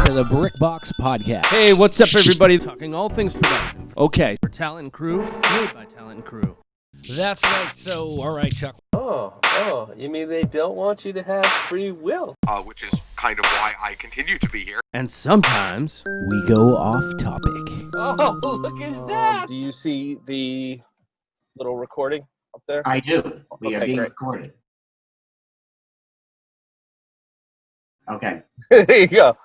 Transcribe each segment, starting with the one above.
to the Brickbox Podcast. Hey, what's up, everybody? Talking all things production. Okay, for Talent and Crew, made by Talent and Crew. That's right. So, all right, Chuck. Oh, you mean they don't want you to have free will? Which is kind of why I continue to be here. And sometimes we go off topic. Oh, look at that! Do you see the little recording up there? I do. We are being great. recorded. Okay. There you go.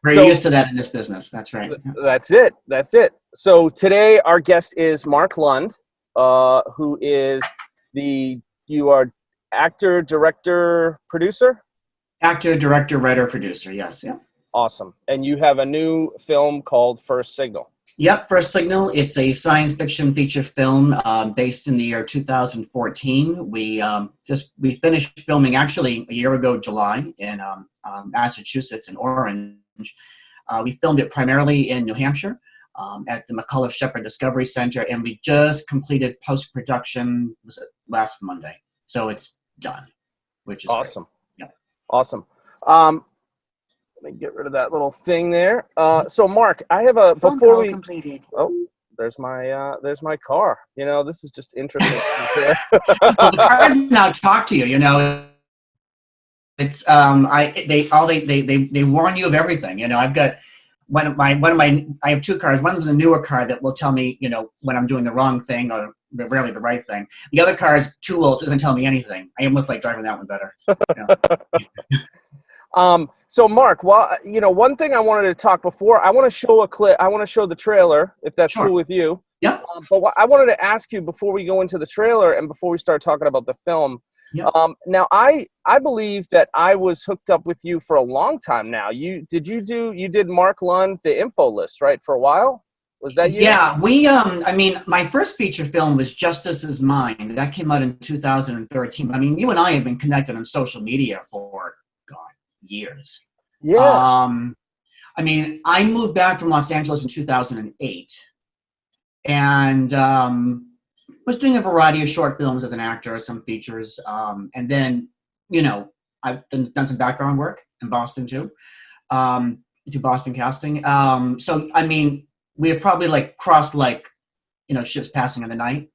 We're used to that in this business. That's right. That's it. So today our guest is Mark Lund, who is you are actor, director, producer? Actor, director, writer, producer. Yes. Yeah. Awesome. And you have a new film called First Signal. Yep. First Signal. It's a science fiction feature film based in the year 2014. We finished filming actually a year ago, July, in Massachusetts in Orange. We filmed it primarily in New Hampshire at the McCullough Shepherdess Discovery Center, and we just completed post-production last Monday. So it's done, which is awesome. Great. Yep. Awesome. Let me get rid of that little thing there. So Mark, I have a Phone before call we completed. Oh, there's my car. You know, this is just interesting. Well, the cars now talk to you. You know, it's they warn you of everything. You know, I've got I have two cars. One is a newer car that will tell me, you know, when I'm doing the wrong thing or rarely the right thing. The other car is too old; it doesn't tell me anything. I almost like driving that one better. You know? So Mark, one thing I wanted to talk before, I want to show a clip. I want to show the trailer, if that's Sure. cool with you. Yeah. But I wanted to ask you before we go into the trailer and before we start talking about the film. Yeah. Now I believe that I was hooked up with you for a long time now. You did Mark Lund, the info list, right? For a while? Was that you? Yeah, my first feature film was Justice Is Mine. That came out in 2013. I mean, you and I have been connected on social media for, years. Yeah. I mean, I moved back from Los Angeles in 2008 and was doing a variety of short films as an actor, some features. And then, you know, I've done some background work in Boston too, to Boston casting. So, I mean, we have probably crossed ships passing in the night.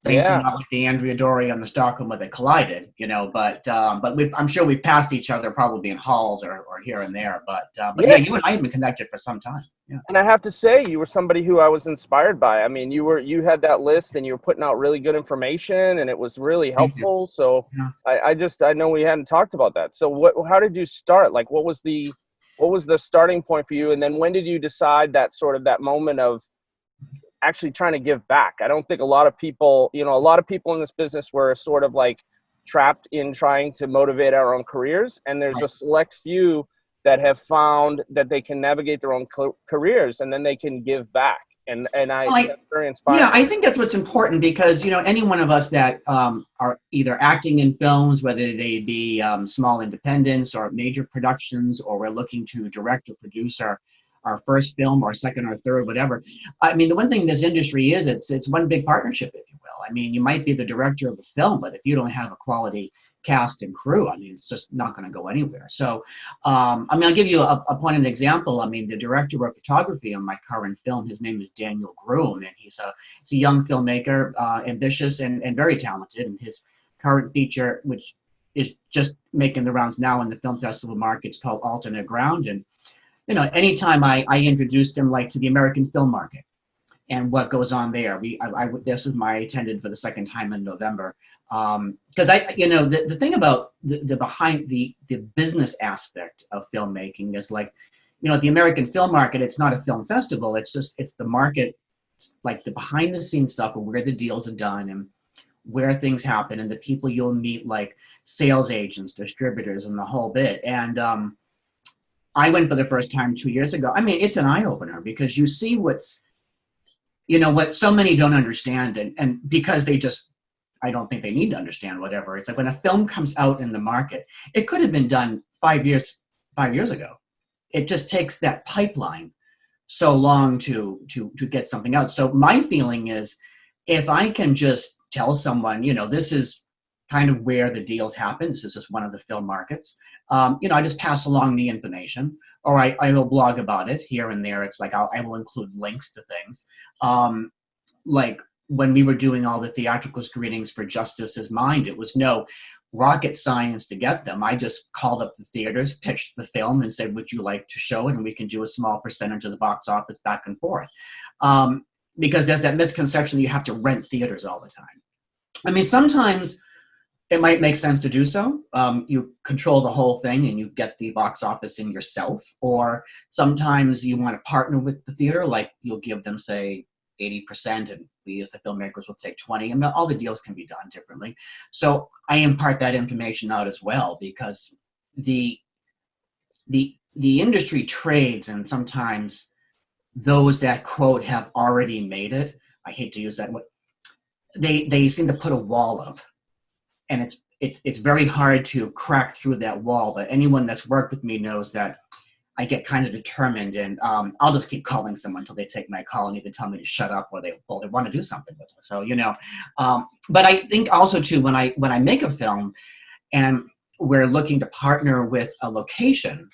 Yeah. Not like the Andrea Dory on the Stockholm where they collided, you know, but I'm sure we've passed each other probably in halls or here and there. But yeah, you and I have been connected for some time. Yeah. And I have to say, you were somebody who I was inspired by. I mean, you had that list and you were putting out really good information and it was really helpful. So yeah. I know we hadn't talked about that. So how did you start? Like, what was the starting point for you? And then when did you decide that moment of actually trying to give back? I don't think a lot of people in this business were sort of like trapped in trying to motivate our own careers. And there's a select few that have found that they can navigate their own careers and then they can give back. And that's very inspiring. Yeah, I think that's what's important because, you know, any one of us that are either acting in films, whether they be small independents or major productions, or we're looking to direct or produce our first film or second or third, whatever. I mean, the one thing in this industry is it's one big partnership, if you will. I mean, you might be the director of a film, but if you don't have a quality cast and crew, I mean, it's just not going to go anywhere. So, I mean, I'll give you a pointed example. I mean, the director of photography on my current film, his name is Daniel Groom, and he's a young filmmaker, ambitious and very talented. And his current feature, which is just making the rounds now in the film festival markets, called Alternate Ground. And you know, anytime I introduced him to the American film market and what goes on there, this was I attended for the second time in November. Because the thing about the behind the business aspect of filmmaking is the American film market, it's not a film festival. It's the market, like the behind the scenes stuff of where the deals are done and where things happen and the people you'll meet, like sales agents, distributors, and the whole bit. And, I went for the first time 2 years ago. I mean, it's an eye-opener because you see what so many don't understand, and because I don't think they need to understand whatever. It's like when a film comes out in the market, it could have been done 5 years ago. It just takes that pipeline so long to get something out. So my feeling is, if I can just tell someone, you know, this is kind of where the deals happen. This is just one of the film markets. You know, I just pass along the information, or I will blog about it here and there. It's like I will include links to things. Like when we were doing all the theatrical screenings for Justice Is Mind, it was no rocket science to get them. I just called up the theaters, pitched the film, and said, would you like to show it? And we can do a small percentage of the box office back and forth. Because there's that misconception that you have to rent theaters all the time. I mean, sometimes it might make sense to do so. You control the whole thing and you get the box office in yourself. Or sometimes you want to partner with the theater, like you'll give them, say, 80%, and we as the filmmakers will take 20. I mean, all the deals can be done differently. So I impart that information out as well, because the industry trades, and sometimes those that quote have already made it, I hate to use that word, they seem to put a wall up, and it's very hard to crack through that wall. But anyone that's worked with me knows that I get kind of determined, and I'll just keep calling someone until they take my call and either tell me to shut up or they want to do something with it. So, you know, but I think also too, when I make a film and we're looking to partner with a location,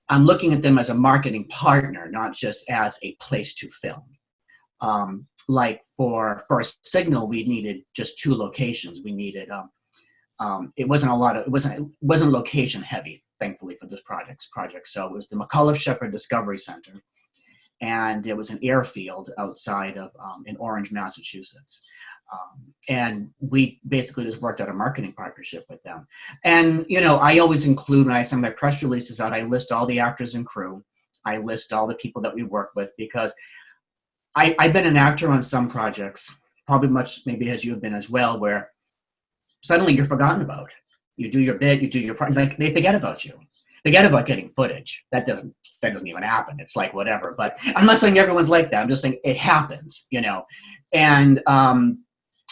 I'm looking at them as a marketing partner, not just as a place to film. Like for First Signal, we needed just 2 locations. We needed, it wasn't location heavy, thankfully, for this project. So it was the McCullough Shepherdess Discovery Center, and it was an airfield outside of in Orange, Massachusetts. And we basically just worked out a marketing partnership with them. And, you know, I always include, when I send my press releases out, I list all the actors and crew. I list all the people that we work with, because I've been an actor on some projects, probably much maybe as you have been as well, where suddenly you're forgotten about. You do your bit, you do your part, like they forget about you. Forget about getting footage. That doesn't even happen. It's like whatever. But I'm not saying everyone's like that. I'm just saying it happens, you know. And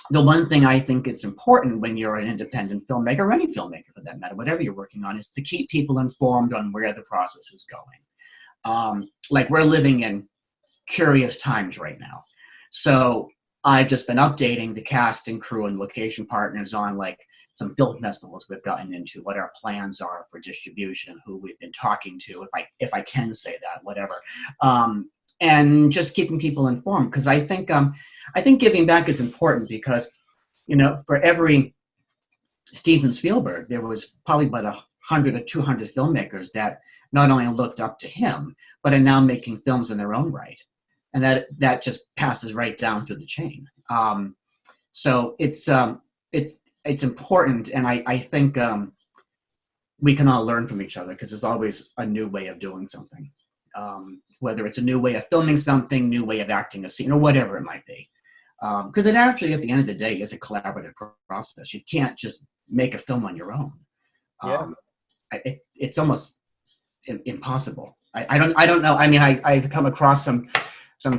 the one thing I think is important when you're an independent filmmaker, or any filmmaker for that matter, whatever you're working on, is to keep people informed on where the process is going. Like we're living in curious times right now. So I've just been updating the cast and crew and location partners on like some film festivals we've gotten into, what our plans are for distribution, who we've been talking to, if I can say that, whatever. And just keeping people informed, because I think giving back is important, because, you know, for every Steven Spielberg, there was probably about 100 or 200 filmmakers that not only looked up to him, but are now making films in their own right. And that just passes right down through the chain. So it's important, and I think we can all learn from each other, because there's always a new way of doing something. Whether it's a new way of filming something, new way of acting a scene, or whatever it might be. Because it actually, at the end of the day, is a collaborative process. You can't just make a film on your own. It's almost impossible. I don't know. I mean, I've come across some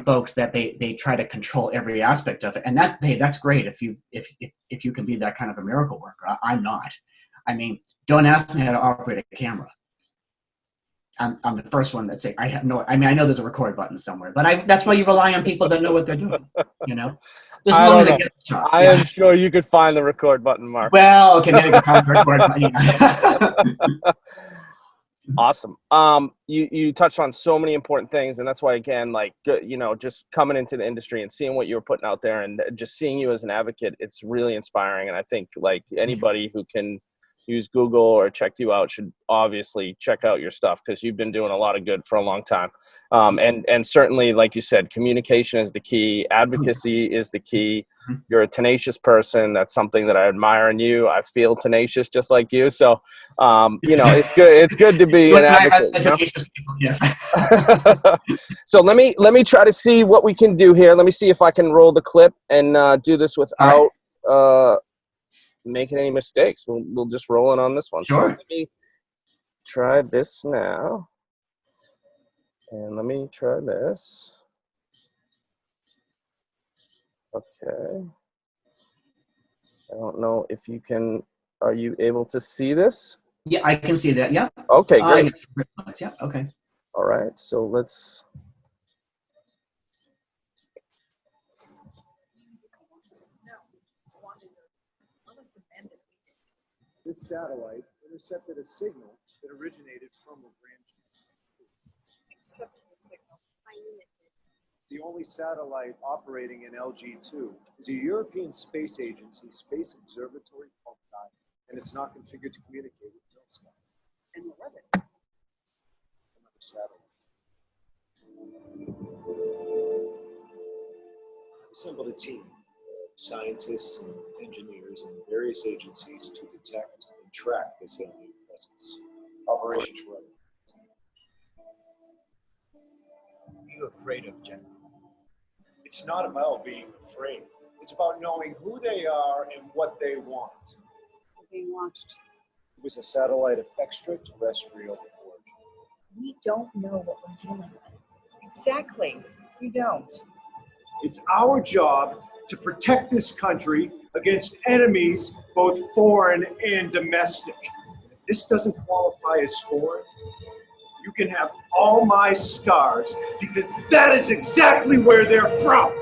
folks that they try to control every aspect of it, and that's great if you can be that kind of a miracle worker. I'm not. I mean, don't ask me how to operate a camera. I'm the first one that say I have no. I mean, I know there's a record button somewhere, but that's why you rely on people that know what they're doing. You know, just as long as they get the shot. I am sure you could find the record button, Mark. Well, okay, maybe I can find the record button. Awesome. You touched on so many important things, and that's why, again, like, you know, just coming into the industry and seeing what you were putting out there, and just seeing you as an advocate, it's really inspiring. And I think like anybody who can use Google or check you out should obviously check out your stuff, because you've been doing a lot of good for a long time. And certainly, like you said, communication is the key. Advocacy is the key. You're a tenacious person. That's something that I admire in you. I feel tenacious just like you. So, you know, it's good. It's good to be an advocate. You know? Yes. So let me try to see what we can do here. Let me see if I can roll the clip and do this without making any mistakes. We'll just roll in on this one. Sure. So let me try this now, and let me try this. Okay. I don't know if you can. Are you able to see this? Yeah, I can see that. Yeah. Okay, great. Yeah. Okay. All right. So let's. This satellite intercepted a signal that originated from Lagrange. Intercepted the signal. My unit did. The only satellite operating in LG2 is a European space agency space observatory called Gaia, and it's not configured to communicate with Milsky. And what was it? Another satellite. Assembled a team of scientists and engineers in various agencies to detect and track this alien presence. Operation Shredder. What are you afraid of, General? It's not about being afraid. It's about knowing who they are and what they want. I'm being watched. It was a satellite of extraterrestrial origin. We don't know what we're dealing with. Exactly. We don't. It's our job to protect this country against enemies, both foreign and domestic. If this doesn't qualify as foreign, you can have all my stars, because that is exactly where they're from.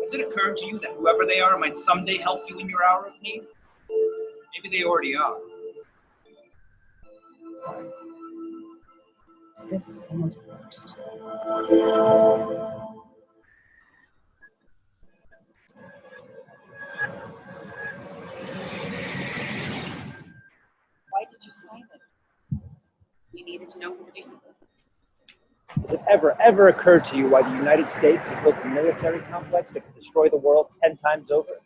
Has it occurred to you that whoever they are might someday help you in your hour of need? Maybe they already are. Sorry. Is this and first? Why did you sign it? You needed to know who we're dealing with. Has it ever occurred to you why the United States has built a military complex that can destroy the world 10 times over?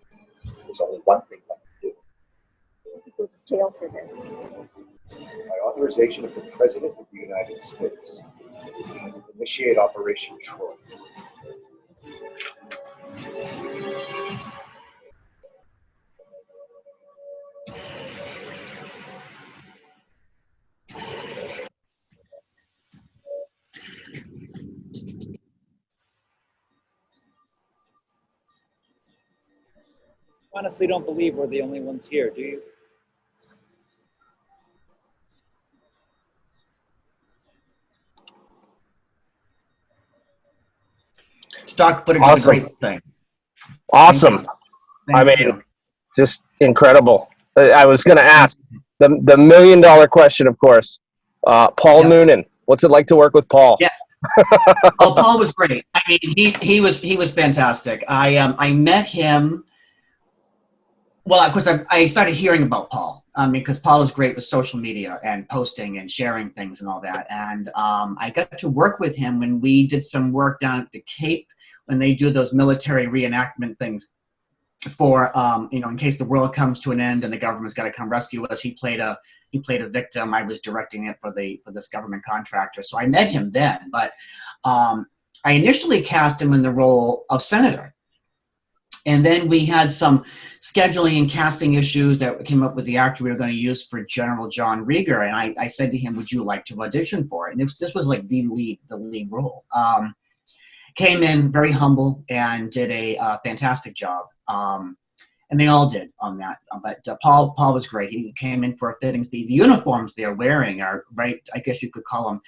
There's only one thing left to do. You could go to jail for this. By authorization of the President of the United States, initiate Operation Troy. Honestly, don't believe we're the only ones here, do you? Stock footage is a great thing. Awesome. Thank you. Just incredible. I was going to ask the $1 million question, of course. Paul Noonan. What's it like to work with Paul? Yes. Oh, Paul was great. I mean, he was fantastic. I met him. Well, of course, I started hearing about Paul because Paul is great with social media and posting and sharing things and all that. And I got to work with him when we did some work down at the Cape when they do those military reenactment things for, in case the world comes to an end and the government's got to come rescue us. He played a victim. I was directing it for this government contractor. So I met him then, but I initially cast him in the role of senator. And then we had some scheduling and casting issues that came up with the actor we were going to use for General John Rieger. And I said to him, would you like to audition for it? And this was like the lead role. Came in very humble and did a fantastic job. And they all did on that. But Paul was great. He came in for fittings. The uniforms they're wearing are right, I guess you could call them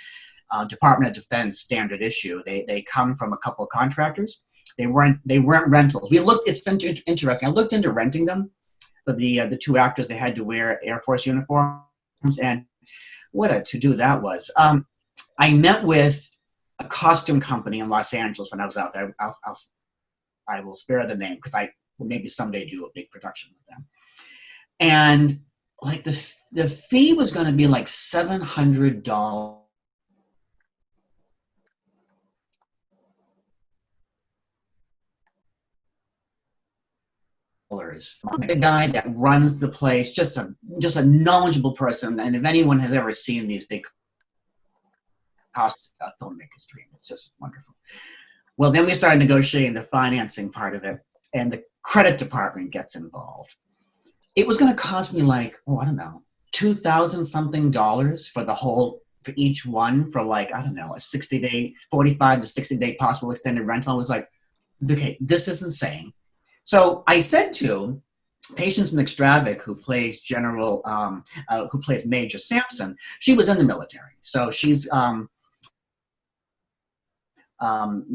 Department of Defense standard issue. They come from a couple of contractors. They weren't rentals. It's been interesting. I looked into renting them for the two actors. They had to wear Air Force uniforms, and what a to-do that was. I met with a costume company in Los Angeles when I was out there. I will spare the name because I will maybe someday do a big production with them. And like the fee was going to be like $700. The guy that runs the place, just a knowledgeable person, and if anyone has ever seen these big costs, a filmmaker's dream, it's just wonderful. Well, then we started negotiating the financing part of it, and the credit department gets involved. It was going to cost me like, I don't know, $2,000 something for each one for like, I don't know, a 60-day, 45 to 60-day possible extended rental. I was like, okay, this is insane. So I said to Patience McStravick, who plays Major Sampson, she was in the military, so she's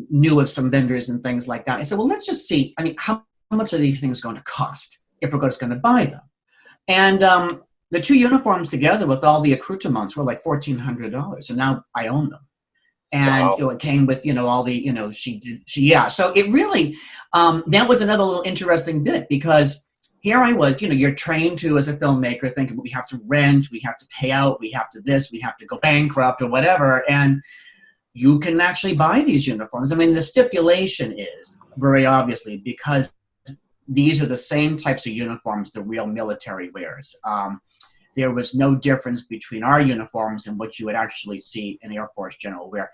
knew of some vendors and things like that. I said, well, let's just see. I mean, how much are these things going to cost if we're just going to buy them? And the two uniforms together with all the accoutrements were like $1,400, and now I own them. And Wow. it came with, all the, yeah. So it really, that was another little interesting bit, because here I was, you're trained to, as a filmmaker, thinking we have to rent, we have to pay out, we have to this, we have to go bankrupt or whatever. And you can actually buy these uniforms. I mean, the stipulation is very obviously because these are the same types of uniforms the real military wears. There was no difference between our uniforms and what you would actually see in Air Force general wear.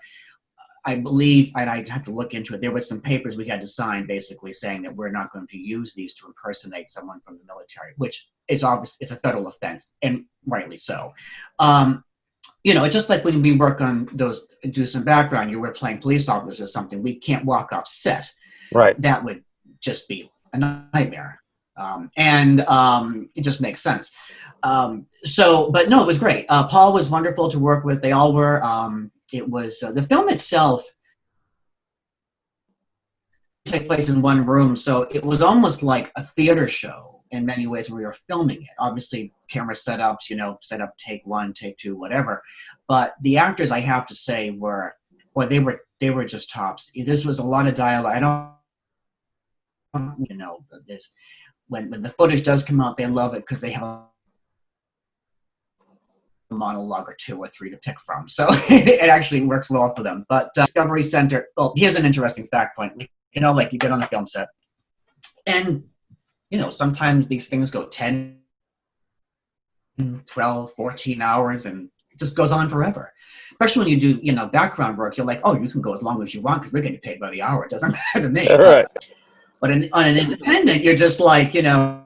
I believe, and I'd have to look into it, there was some papers we had to sign basically saying that we're not going to use these to impersonate someone from the military, which is obvious, it's a federal offense, and rightly so. It's just like when we work on those, do some background, you were playing police officers or something, we can't walk off set. Right. That would just be a nightmare. It just makes sense. But no, it was great. Paul was wonderful to work with. They all were. It was the film itself took place in one room, so it was almost like a theater show in many ways when we were filming it. Obviously, camera setups, set up take one, take two, whatever. But the actors, I have to say, they were just tops. This was a lot of dialogue. I don't, this when the footage does come out, they love it because they have a monologue or two or three to pick from. So it actually works well for them. But Discovery Center, well, here's an interesting fact point. Like you get on a film set and, sometimes these things go 10, 12, 14 hours and it just goes on forever. Especially when you do, background work, you're like, oh, you can go as long as you want because we're getting paid by the hour. It doesn't matter to me. Right. But on an independent, you're just like, okay,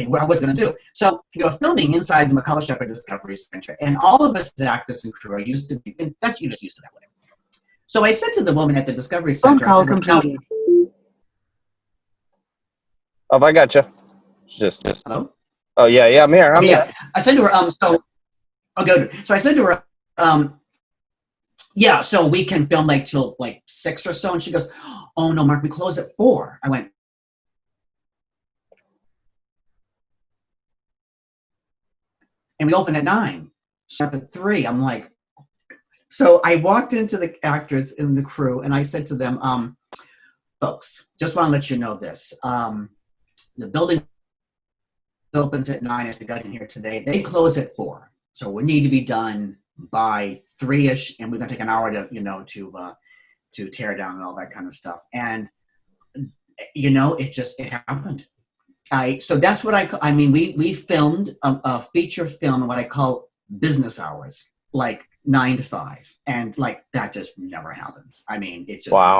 what I was going to do. So you're filming inside the McCullough Shepherdess Discovery Center, and all of us as actors and crew are used to be, in fact, you're just used to that way. So I said to the woman at the Discovery Center, I said, Oh, I got you. Just. Hello? Oh yeah, I'm here. I'm here. I said to her, So I said to her, yeah, so we can film like till like 6 or so, and she goes, oh no, Mark, we close at 4. I went, and we open at 9. Start at 3. I'm like, so I walked into the actors and the crew, and I said to them, folks, just want to let you know this. The building opens at 9 as we got in here today. They close at 4. So we need to be done by 3-ish, and we're going to take an hour to tear down and all that kind of stuff. And, it happened. So that's what we filmed a feature film in what I call business hours, like 9 to 5. And like, that just never happens. I mean, it just, wow.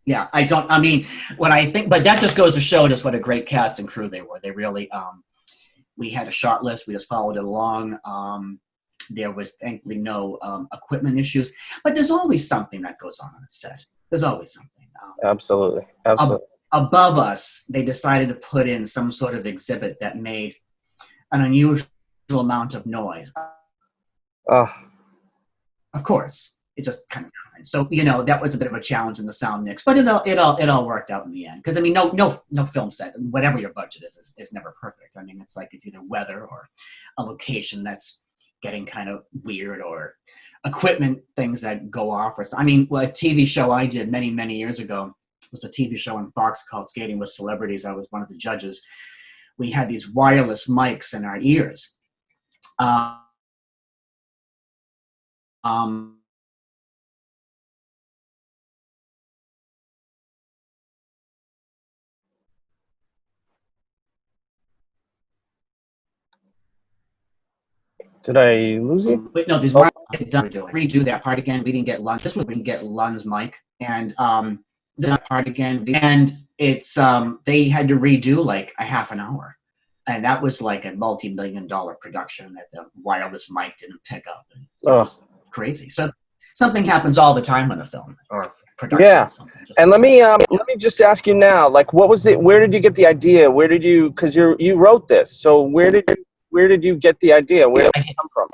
Yeah, when I think, but that just goes to show just what a great cast and crew they were. They really, we had a shot list. We just followed it along. There was thankfully no equipment issues, but there's always something that goes on a set. There's always something. Absolutely. Above us, they decided to put in some sort of exhibit that made an unusual amount of noise. Of course, it just kind of happened. So that was a bit of a challenge in the sound mix, but it all worked out in the end. Because no film set, whatever your budget is never perfect. I mean, it's either weather or a location that's getting kind of weird, or equipment things that go off, or something. I mean, a TV show I did many years ago was a TV show on Fox called Skating with Celebrities. I was one of the judges. We had these wireless mics in our ears. Did I lose you? Wait, no, these wireless redo that part again. We didn't get Lund. This was we didn't get Lund's mic, and that part again. And it's they had to redo like a half an hour, and that was like a multi-million-dollar production that the wireless mic didn't pick up. And it was crazy. So something happens all the time on a film or production. Yeah. Or something. And let me just ask you now, like, what was it? Where did you get the idea? Where did you? Because you wrote this. So where did you get the idea? Where did it come from?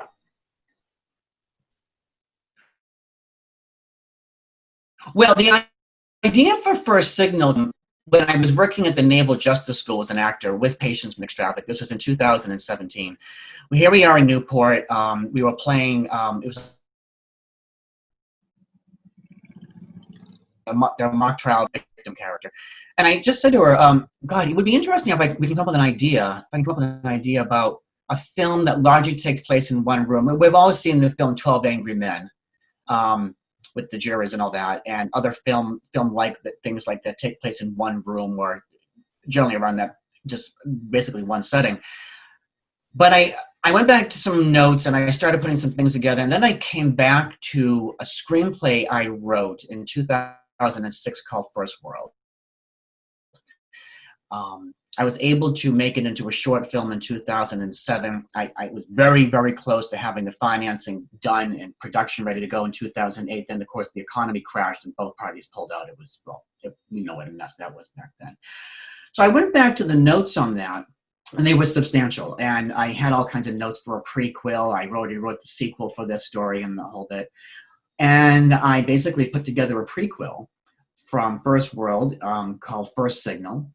Well, the idea for First Signal when I was working at the Naval Justice School as an actor with Patients Mixed Traffic, this was in 2017. Here we are in Newport. We were playing, it was their mock trial victim character. And I just said to her, God, it would be interesting if we can come up with an idea. If I can come up with an idea about a film that largely takes place in one room. We've all seen the film 12 Angry Men with the jurors and all that, and other film like that, things like that take place in one room or generally around that, just basically one setting. But I went back to some notes and I started putting some things together, and then I came back to a screenplay I wrote in 2006 called First World. I was able to make it into a short film in 2007. I was very, very close to having the financing done and production ready to go in 2008. Then, of course, the economy crashed and both parties pulled out. It was, well, we know what a mess that was back then. So I went back to the notes on that, and they were substantial. And I had all kinds of notes for a prequel. I wrote the sequel for this story and the whole bit. And I basically put together a prequel from First World called First Signal.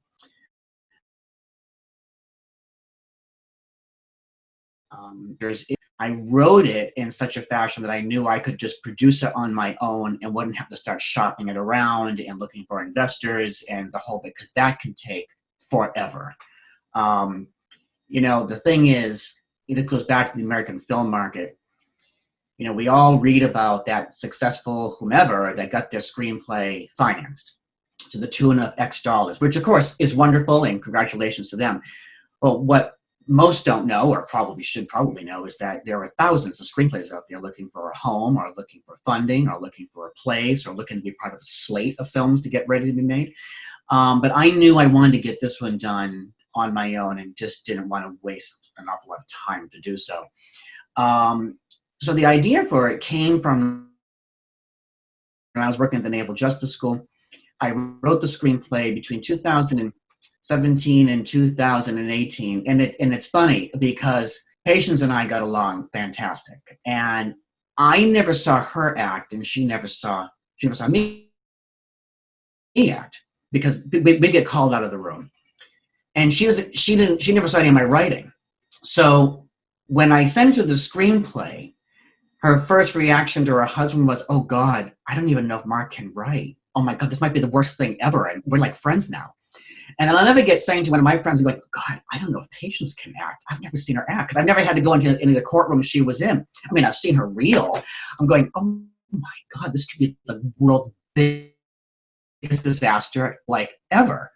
I wrote it in such a fashion that I knew I could just produce it on my own and wouldn't have to start shopping it around and looking for investors and the whole bit, because that can take forever. You know, the thing is, it goes back to the American film market. You know, we all read about that successful whomever that got their screenplay financed to the tune of X dollars, which of course is wonderful and congratulations to them. But what most don't know, or should probably know, is that there are thousands of screenplays out there looking for a home, or looking for funding, or looking for a place, or looking to be part of a slate of films to get ready to be made. But I knew I wanted to get this one done on my own and just didn't want to waste an awful lot of time to do so. So the idea for it came from when I was working at the Naval Justice School. I wrote the screenplay between 2017 and 2018, and it's funny because Patience and I got along fantastic, and I never saw her act, and she never saw me act, because we get called out of the room, and she never saw any of my writing. So when I sent her the screenplay, her first reaction to her husband was, "Oh God, I don't even know if Mark can write. Oh my God, this might be the worst thing ever, and we're like friends now." And I'll never get saying to one of my friends, like, "God, I don't know if Patience can act. I've never seen her act," because I've never had to go into any of the courtrooms she was in. I mean, I've seen her reel. I'm going, "Oh my God, this could be the world's biggest disaster, like, ever."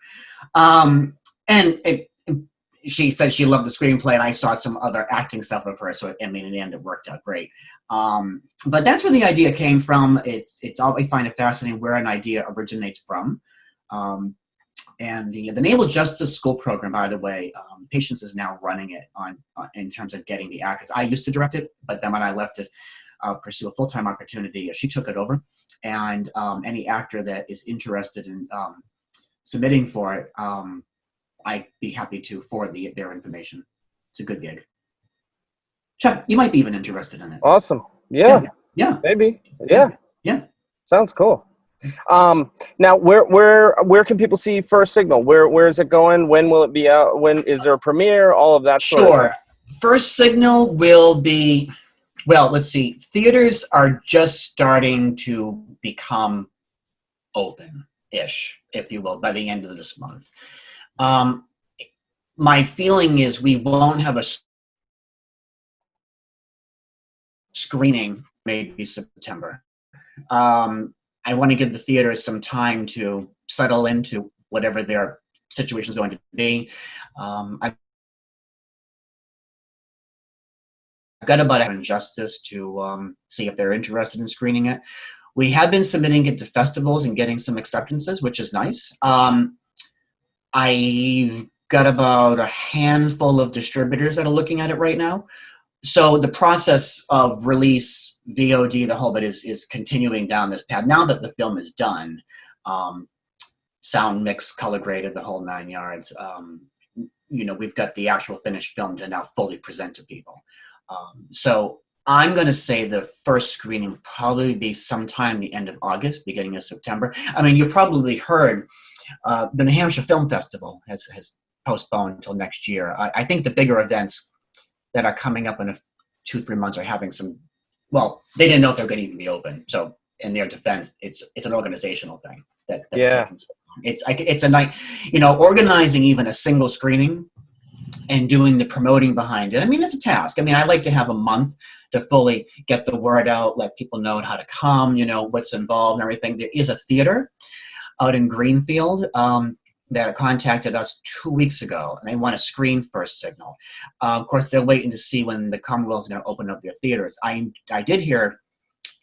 She said she loved the screenplay, and I saw some other acting stuff of her. So, I mean, in the end, it worked out great. But that's where the idea came from. It's always find it fascinating where an idea originates from. And the Naval Justice School program, by the way, Patience is now running it in terms of getting the actors. I used to direct it, but then when I left it, pursue a full-time opportunity, she took it over. And any actor that is interested in submitting for it, I'd be happy to forward their information. It's a good gig. Chuck, you might be even interested in it. Awesome. Yeah. Maybe. Yeah. Sounds cool. Now, where can people see First Signal? Where is it going? When will it be out? When is there a premiere? All of that sort of thing? First Signal will be, well, let's see. Theaters are just starting to become open-ish, if you will, by the end of this month. My feeling is we won't have a screening maybe September. I want to give the theaters some time to settle into whatever their situation is going to be. I've got about Injustice to see if they're interested in screening it. We have been submitting it to festivals and getting some acceptances, which is nice. I've got about a handful of distributors that are looking at it right now. So the process of release, VOD, the whole bit is continuing down this path. Now that the film is done, sound mix, color graded, the whole 9 yards, you know, we've got the actual finished film to now fully present to people. So I'm going to say the first screening will probably be sometime the end of August, beginning of September. I mean, you've probably heard The New Hampshire Film Festival has postponed until next year. I think the bigger events that are coming up in 2-3 months are having some. Well, they didn't know if they're going to even be open. So, in their defense, it's an organizational thing that's taking. It's a night, organizing even a single screening and doing the promoting behind it. I mean, it's a task. I mean, I like to have a month to fully get the word out, let people know how to come, what's involved and everything. There is a theater out in Greenfield that contacted us 2 weeks ago, and they want to screen First Signal. Of course, they're waiting to see when the Commonwealth is going to open up their theaters. I did hear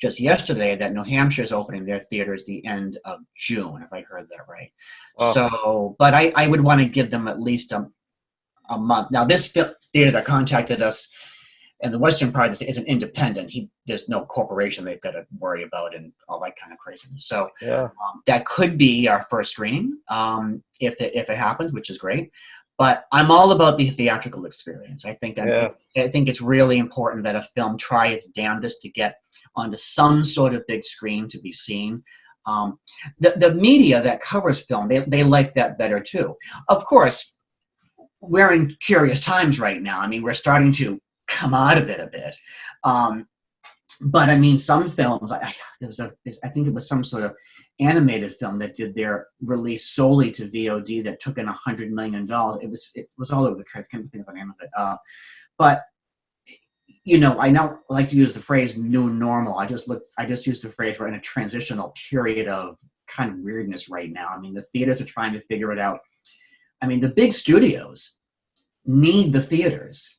just yesterday that New Hampshire is opening their theaters the end of June, if I heard that right. Wow. So, but I would want to give them at least a month. Now, this theater that contacted us in the western part is an independent. There's no corporation they've got to worry about and all that kind of craziness. So that could be our first screening if it happens, which is great. But I'm all about the theatrical experience. I think it's really important that a film try its damnedest to get onto some sort of big screen to be seen. The media that covers film, they like that better too. Of course, we're in curious times right now. I mean, we're starting to come out of it a bit. But I mean, some films, I think it was some sort of animated film that did their release solely to VOD that took in $100 million. It was all over the place. I can't think of the name of it. But I now like to use the phrase "new normal." I just used the phrase we're in a transitional period of kind of weirdness right now. I mean, the theaters are trying to figure it out. I mean, the big studios need the theaters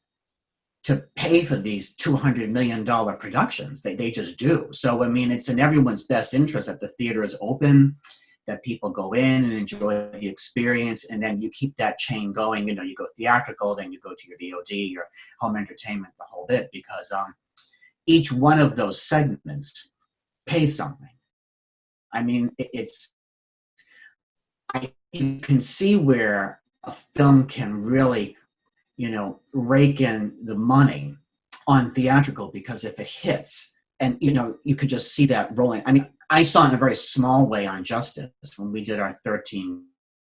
to pay for these $200 million productions. They just do. So, I mean, it's in everyone's best interest that the theater is open, that people go in and enjoy the experience, and then you keep that chain going. You go theatrical, then you go to your VOD, your home entertainment, the whole bit, because each one of those segments pays something. I mean, you can see where a film can really rake in the money on theatrical, because if it hits, and you could just see that rolling. I mean, I saw it in a very small way on Justice when we did our 13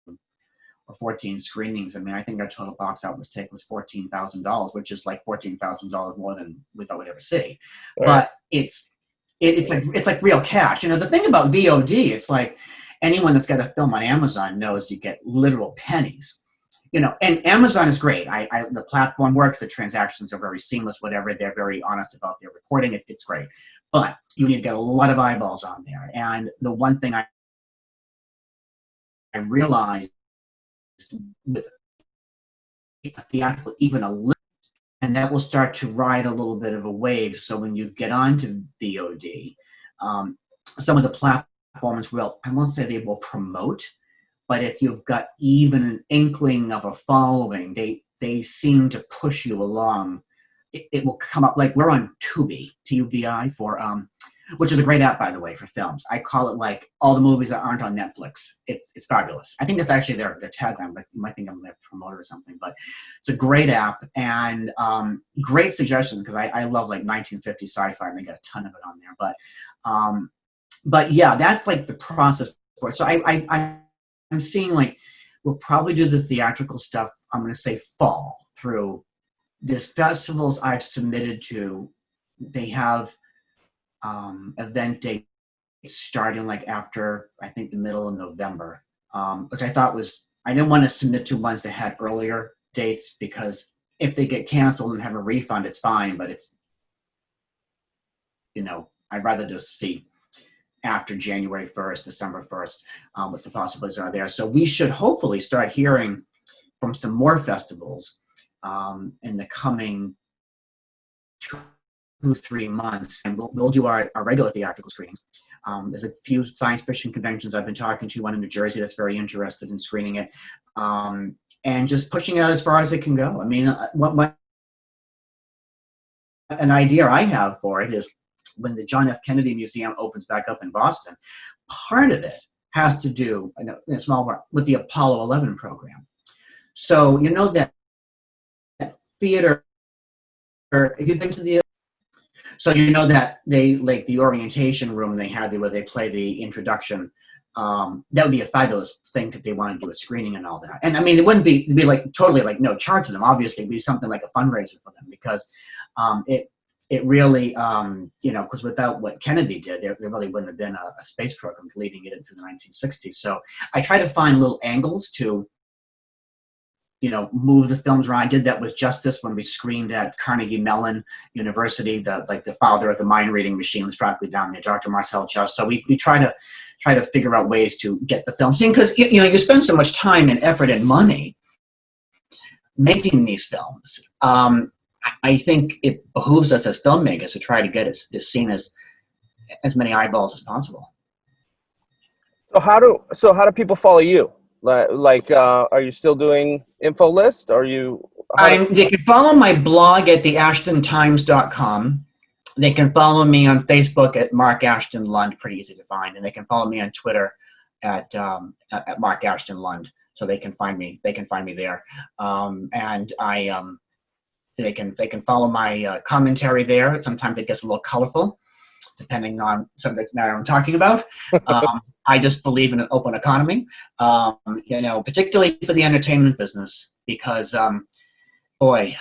or 14 screenings. I mean, I think our total box office take was $14,000, which is like $14,000 more than we thought we'd ever see. Right. But it's like real cash. The thing about VOD, it's like anyone that's got a film on Amazon knows you get literal pennies. And Amazon is great. The platform works. The transactions are very seamless, whatever. They're very honest about their reporting. It's great. But you need to get a lot of eyeballs on there. And the one thing I realized with theatrical, even a little, and that will start to ride a little bit of a wave. So when you get onto VOD, some of the platforms will, I won't say they will promote, but if you've got even an inkling of a following, they seem to push you along. It will come up, like we're on Tubi, Tubi for, which is a great app, by the way, for films. I call it like all the movies that aren't on Netflix. It's fabulous. I think that's actually their tagline, like you might think I'm their promoter or something, but it's a great app and great suggestion, because I love like 1950 sci-fi and they got a ton of it on there. But yeah, that's like the process for it. So I'm seeing like we'll probably do the theatrical stuff, I'm going to say fall through. These festivals I've submitted to, they have event dates starting like after, I think, the middle of November, which I thought was, I didn't want to submit to ones that had earlier dates, because if they get canceled and have a refund, it's fine, but it's, I'd rather just see after January 1st, December 1st, what the possibilities are there. So we should hopefully start hearing from some more festivals in the coming 2-3 months, and we'll do our regular theatrical screenings. There's a few science fiction conventions I've been talking to, one in New Jersey that's very interested in screening it, and just pushing it out as far as it can go. I mean, an idea I have for it is when the John F. Kennedy Museum opens back up in Boston, part of it has to do, in a small part, with the Apollo 11 program. So that theater, if you've been to the, so that they, like the orientation room they had there where they play the introduction that would be a fabulous thing if they want to do a screening and all that. And I mean, it wouldn't be, it'd be like totally like no charge to them. Obviously, it'd be something like a fundraiser for them, because it really, you know, because without what Kennedy did, there really wouldn't have been a space program leading it into the 1960s. So I try to find little angles to, you know, move the films around. I did that with Justice when we screened at Carnegie Mellon University. The father of the mind reading machine was probably down there, Dr. Marcel Just. So we try to figure out ways to get the film seen, because you know, you spend so much time and effort and money making these films. I think it behooves us as filmmakers to try to get it seen as many eyeballs as possible. So how do people follow you? Like, are you still doing info list? Are you? They can follow my blog at theashtontimes.com. They can follow me on Facebook at Mark Ashton Lund, pretty easy to find, and they can follow me on Twitter at Mark Ashton Lund. So they can find me. They can find me there, and they can follow my commentary there. Sometimes it gets a little colorful, depending on subject matter I'm talking about. I just believe in an open economy, you know, particularly for the entertainment business, because, boy,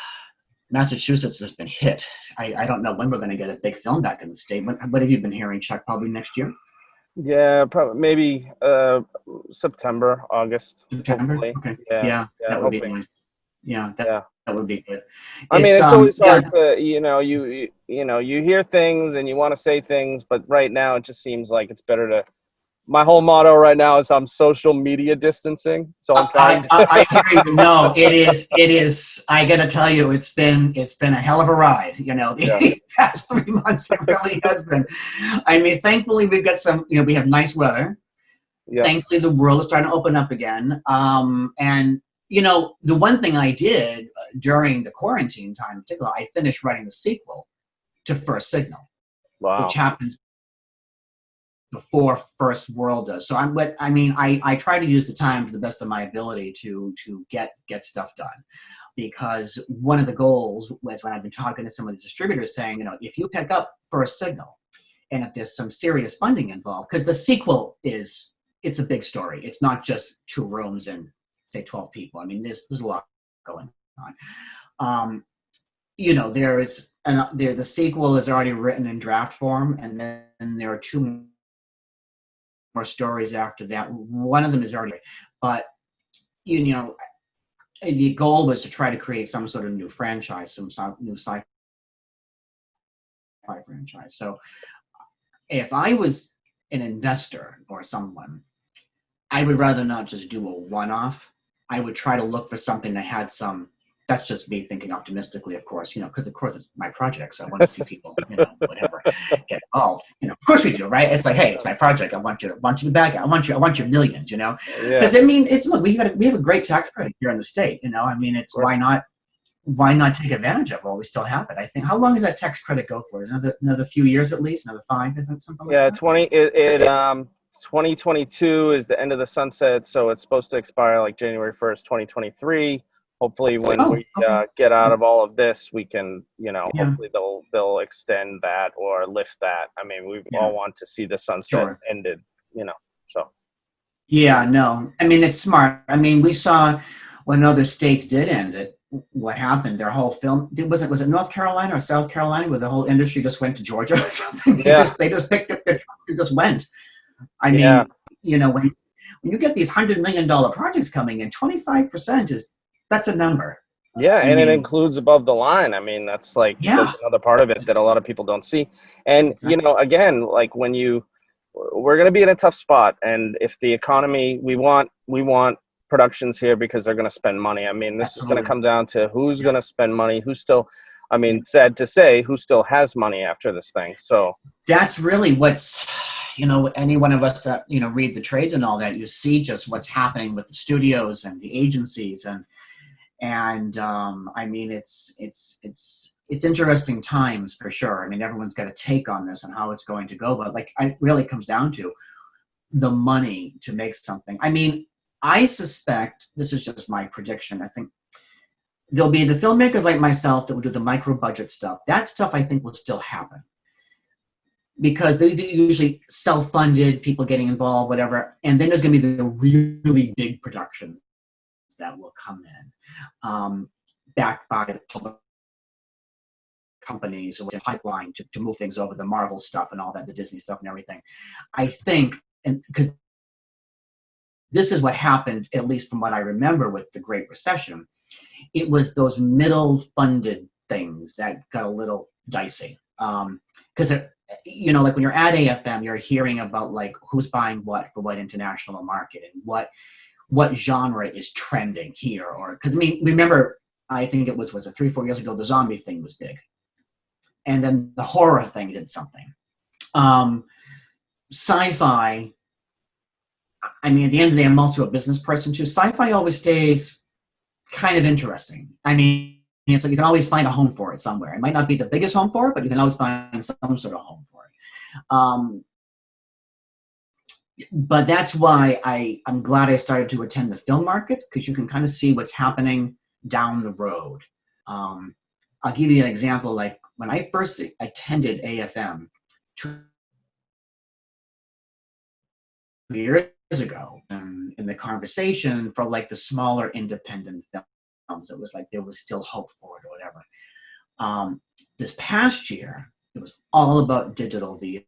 Massachusetts has been hit. I don't know when we're going to get a big film back in the state. What have you been hearing, Chuck? Probably next year? Yeah, probably maybe September, August. September? Hopefully. Okay. Yeah, that would be nice. Yeah, that would be good. I mean, it's always hard to, you know, you hear things and you want to say things, but right now it just seems like it's better to. My whole motto right now is I'm social media distancing, so I'm trying. I hear you. No, it is. I got to tell you, it's been a hell of a ride. You know, the past 3 months, it really has been. I mean, thankfully we've got some. You know, we have nice weather. Yeah. Thankfully, the world is starting to open up again. And you know, the one thing I did during the quarantine time, in particular, I finished writing the sequel to First Signal, which happened before First World does. So I try to use the time to the best of my ability to get stuff done, because one of the goals was, when I've been talking to some of the distributors, saying, you know, if you pick up First Signal, and if there's some serious funding involved, because the sequel it's a big story. It's not just 2 rooms and say 12 people. I mean, there's a lot going on. You know, the sequel is already written in draft form, and then there are 2 more stories after that. One of them is already, but you know, the goal was to try to create some sort of new franchise, some new sci-fi franchise. So if I was an investor or someone, I would rather not just do a one-off. I would try to look for something that had some. That's just me thinking optimistically, of course, you know, because of course it's my project, so I want to see people, you know, whatever, get involved. You know, of course we do, right? It's like, hey, it's my project. I want you to back it. I want your millions, you know, because I mean, look, we have a great tax credit here in the state, you know. I mean, it's why not take advantage of it while we still have it? I think. How long does that tax credit go for? Another few years at least, another 5, I think, something like that. 2022 is the end of the sunset, so it's supposed to expire like January 1st, 2023. Hopefully, when we get out of all of this, we can, you know, hopefully they'll extend that or lift that. I mean, we all want to see the sunset ended, you know. So. Yeah, no, I mean, it's smart. I mean, we saw when other states did end it, what happened. Their whole film was it North Carolina or South Carolina, where the whole industry just went to Georgia or something. They just picked up their trucks and just went. I mean, you know, when you get these $100 million projects coming in, 25% that's a number. Yeah, and it includes above the line. I mean, that's like that's another part of it that a lot of people don't see. And you know, again, like we're going to be in a tough spot, and if the economy, we want productions here because they're going to spend money. I mean, this is going to come down to who's going to spend money, who's still. I mean, sad to say, who still has money after this thing. So that's really what's, you know, any one of us that, you know, read the trades and all that, you see just what's happening with the studios and the agencies, and I mean, it's interesting times for sure. I mean, everyone's got a take on this and how it's going to go, but like, it really comes down to the money to make something. I mean, I suspect, this is just my prediction, I think there'll be the filmmakers like myself that will do the micro budget stuff. That stuff I think will still happen. because they're usually self-funded, people getting involved, whatever. And then there's going to be the really big productions that will come in, backed by the public companies or pipeline to move things over, the Marvel stuff and all that, the Disney stuff and everything. I think, and because this is what happened, at least from what I remember with the Great Recession, it was those middle funded things that got a little dicey. Because you know, like when you're at AFM, you're hearing about like who's buying what for what international market and what genre is trending here. Or because I mean, remember, I think it was it 3-4 years ago, the zombie thing was big, and then the horror thing did something. Sci-fi. I mean, at the end of the day, I'm also a business person too. Sci-fi always stays kind of interesting. I mean, it's like you can always find a home for it somewhere. It might not be the biggest home for it, but you can always find some sort of home for it. But that's why I'm glad I started to attend the film markets, because you can kind of see what's happening down the road. I'll give you an example. Like when I first attended AFM 2 years ago, in the conversation for like the smaller independent films, it was like there was still hope for it or whatever. This past year, it was all about digital VOD.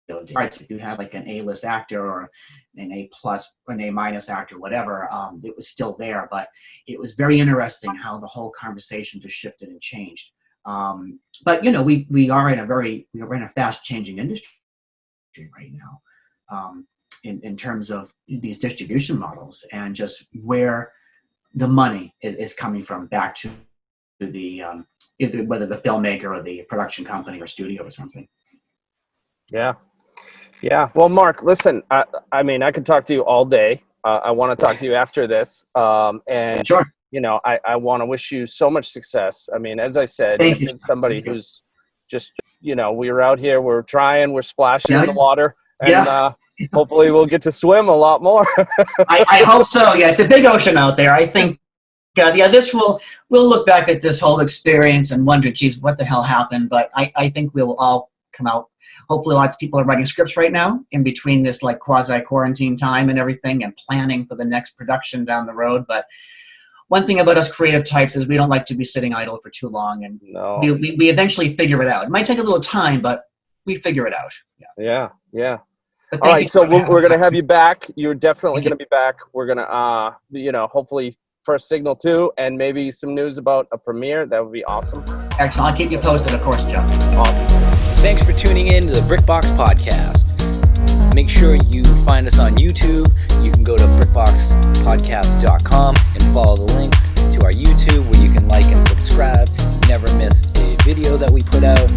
If you have like an A-list actor or an A+ or an A- actor, whatever, it was still there, but it was very interesting how the whole conversation just shifted and changed. But you know, we're in a fast-changing industry right now. In terms of these distribution models and just where the money is coming from back to the whether the filmmaker or the production company or studio or something. Yeah. Well, Mark, listen, I mean, I could talk to you all day. I want to talk to you after this. And sure. You know, I want to wish you so much success. I mean, as I said, Thank you. You've been somebody who's just, you know, we were out here, we're trying, we're splashing in the water. And hopefully we'll get to swim a lot more. I hope so. Yeah, it's a big ocean out there. I think, we'll look back at this whole experience and wonder, geez, what the hell happened? But I think we will all come out. Hopefully lots of people are writing scripts right now in between this like quasi-quarantine time and everything and planning for the next production down the road. But one thing about us creative types is we don't like to be sitting idle for too long. And we eventually figure it out. It might take a little time, but we figure it out. Yeah. All right, so we're going to have you back. You're definitely going to be back. We're going to, you know, hopefully first signal too, and maybe some news about a premiere. That would be awesome. Excellent. I'll keep you posted, of course, Joe. Awesome. Thanks for tuning in to the BrickBox Podcast. Make sure you find us on YouTube. You can go to brickboxpodcast.com and follow the links to our YouTube where you can like and subscribe. Never miss a video that we put out.